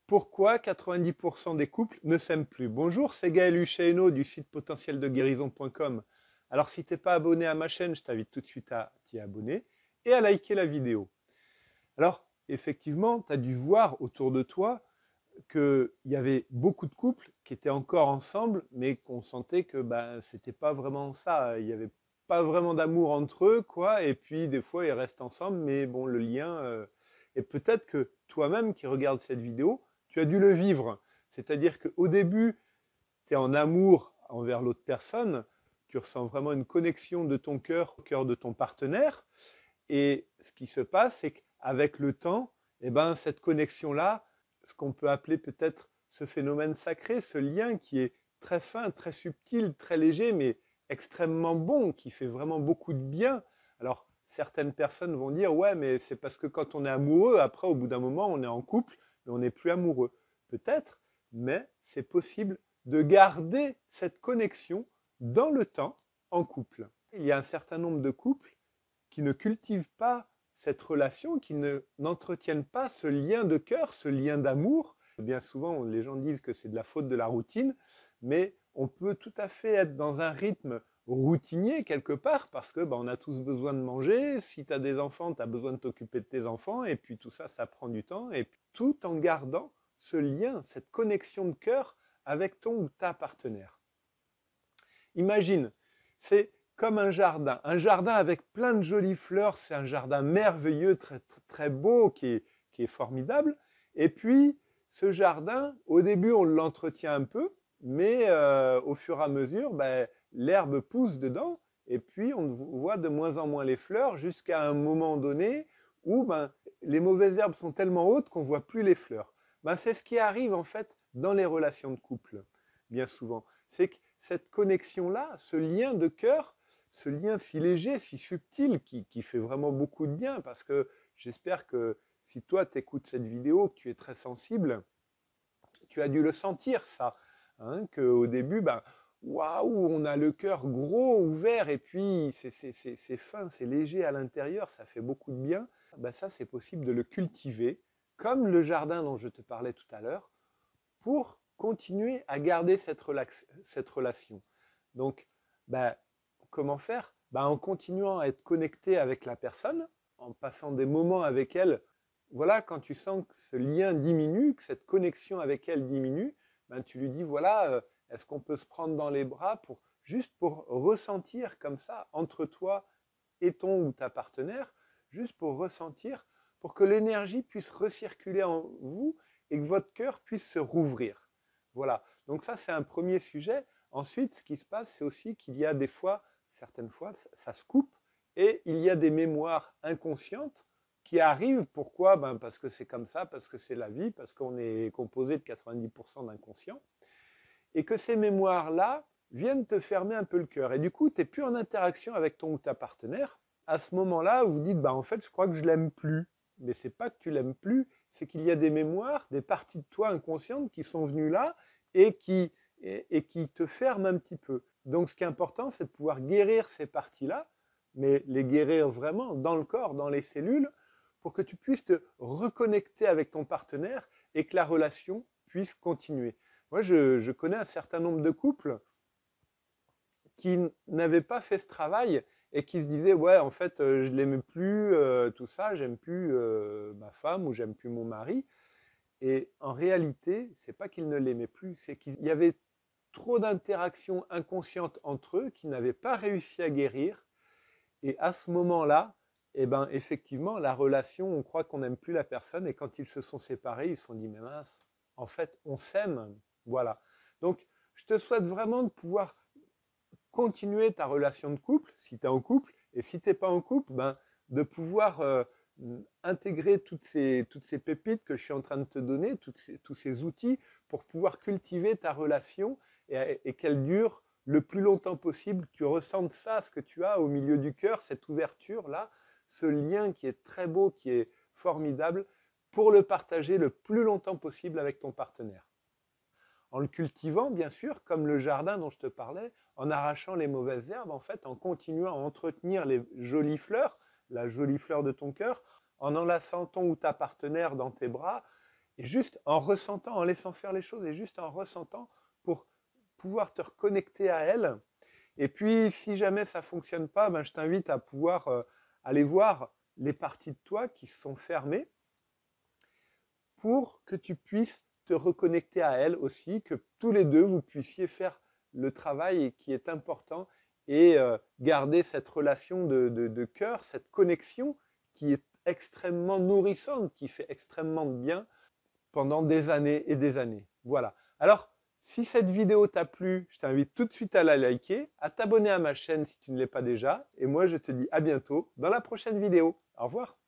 Pourquoi 90% des couples ne s'aiment plus? Bonjour, c'est Gaël Husseino du site potentieldeguérison.com. Alors si tu n'es pas abonné à ma chaîne, je t'invite tout de suite à t'y abonner et à liker la vidéo. Alors effectivement, tu as dû voir autour de toi qu'il y avait beaucoup de couples qui étaient encore ensemble, mais qu'on sentait que c'était pas vraiment ça. Il n'y avait pas vraiment d'amour entre eux, quoi. Et puis des fois, ils restent ensemble, mais bon, le lien. Et peut-être que toi-même qui regardes cette vidéo, tu as dû le vivre. C'est-à-dire qu'au début, tu es en amour envers l'autre personne, tu ressens vraiment une connexion de ton cœur au cœur de ton partenaire. Et ce qui se passe, c'est qu'avec le temps, cette connexion-là, ce qu'on peut appeler peut-être ce phénomène sacré, ce lien qui est très fin, très subtil, très léger, mais extrêmement bon, qui fait vraiment beaucoup de bien. Alors, certaines personnes vont dire, ouais, mais c'est parce que quand on est amoureux, après, au bout d'un moment, on est en couple, mais on n'est plus amoureux. Peut-être, mais c'est possible de garder cette connexion dans le temps en couple. Il y a un certain nombre de couples qui ne cultivent pas cette relation, qui n'entretiennent pas ce lien de cœur, ce lien d'amour. Bien souvent, les gens disent que c'est de la faute de la routine, mais on peut tout à fait être dans un rythme routinier quelque part, parce que on a tous besoin de manger. Si tu as des enfants, tu as besoin de t'occuper de tes enfants, et puis tout ça, ça prend du temps, et puis, tout en gardant ce lien, cette connexion de cœur avec ton ou ta partenaire. Imagine, c'est comme un jardin avec plein de jolies fleurs, c'est un jardin merveilleux, très, très, très beau, qui est formidable. Et puis, ce jardin, au début, on l'entretient un peu, mais au fur et à mesure, l'herbe pousse dedans, et puis on voit de moins en moins les fleurs, jusqu'à un moment donné où les mauvaises herbes sont tellement hautes qu'on ne voit plus les fleurs. C'est ce qui arrive en fait dans les relations de couple, bien souvent. C'est que cette connexion-là, ce lien de cœur, ce lien si léger, si subtil, qui fait vraiment beaucoup de bien, parce que j'espère que si toi t'écoutes cette vidéo, que tu es très sensible, tu as dû le sentir ça, hein, qu'au début, waouh, on a le cœur gros, ouvert, et puis c'est fin, c'est léger à l'intérieur, ça fait beaucoup de bien. Ça, c'est possible de le cultiver, comme le jardin dont je te parlais tout à l'heure, pour continuer à garder cette relation. Donc, comment faire? En continuant à être connecté avec la personne, en passant des moments avec elle. Voilà, quand tu sens que ce lien diminue, que cette connexion avec elle diminue, tu lui dis, voilà, est-ce qu'on peut se prendre dans les bras juste pour ressentir comme ça, entre toi et ton ou ta partenaire, juste pour ressentir, pour que l'énergie puisse recirculer en vous et que votre cœur puisse se rouvrir. Voilà, donc ça c'est un premier sujet. Ensuite, ce qui se passe, c'est aussi qu'il y a des fois, certaines fois, ça se coupe et il y a des mémoires inconscientes qui arrivent. Pourquoi? Parce que c'est comme ça, parce que c'est la vie, parce qu'on est composé de 90% d'inconscient. Et que ces mémoires-là viennent te fermer un peu le cœur. Et du coup, tu n'es plus en interaction avec ton ou ta partenaire. À ce moment-là, vous dites, en fait, je crois que je l'aime plus. Mais c'est pas que tu l'aimes plus, c'est qu'il y a des mémoires, des parties de toi inconscientes qui sont venues là et qui te ferment un petit peu. Donc ce qui est important, c'est de pouvoir guérir ces parties-là, mais les guérir vraiment dans le corps, dans les cellules, pour que tu puisses te reconnecter avec ton partenaire et que la relation puisse continuer. Moi, je connais un certain nombre de couples qui n'avaient pas fait ce travail et qui se disaient, ouais, en fait, je l'aimais plus, tout ça, j'aime plus ma femme ou j'aime plus mon mari. Et en réalité, c'est pas qu'ils ne l'aimaient plus, c'est qu'il y avait trop d'interactions inconscientes entre eux qu'ils n'avaient pas réussi à guérir. Et à ce moment-là, effectivement, la relation, on croit qu'on n'aime plus la personne, et quand ils se sont séparés, ils se sont dit, mais mince, en fait, on s'aime. Voilà. Donc, je te souhaite vraiment de pouvoir continuer ta relation de couple, si tu es en couple, et si tu n'es pas en couple, de pouvoir intégrer toutes ces pépites que je suis en train de te donner, tous ces outils pour pouvoir cultiver ta relation et qu'elle dure le plus longtemps possible, que tu ressentes ça, ce que tu as au milieu du cœur, cette ouverture-là, ce lien qui est très beau, qui est formidable, pour le partager le plus longtemps possible avec ton partenaire. En le cultivant, bien sûr, comme le jardin dont je te parlais, en arrachant les mauvaises herbes, en fait, en continuant à entretenir les jolies fleurs, la jolie fleur de ton cœur, en enlaçant ton ou ta partenaire dans tes bras, Et juste en ressentant, en laissant faire les choses et juste en ressentant pour pouvoir te reconnecter à elle. Et puis, si jamais ça ne fonctionne pas, ben, je t'invite à pouvoir aller voir les parties de toi qui sont fermées pour que tu puisses te reconnecter à elle aussi, que tous les deux, vous puissiez faire le travail qui est important et garder cette relation de cœur, cette connexion qui est extrêmement nourrissante, qui fait extrêmement de bien pendant des années et des années. Voilà. Alors, si cette vidéo t'a plu, je t'invite tout de suite à la liker, à t'abonner à ma chaîne si tu ne l'es pas déjà. Et moi, je te dis à bientôt dans la prochaine vidéo. Au revoir.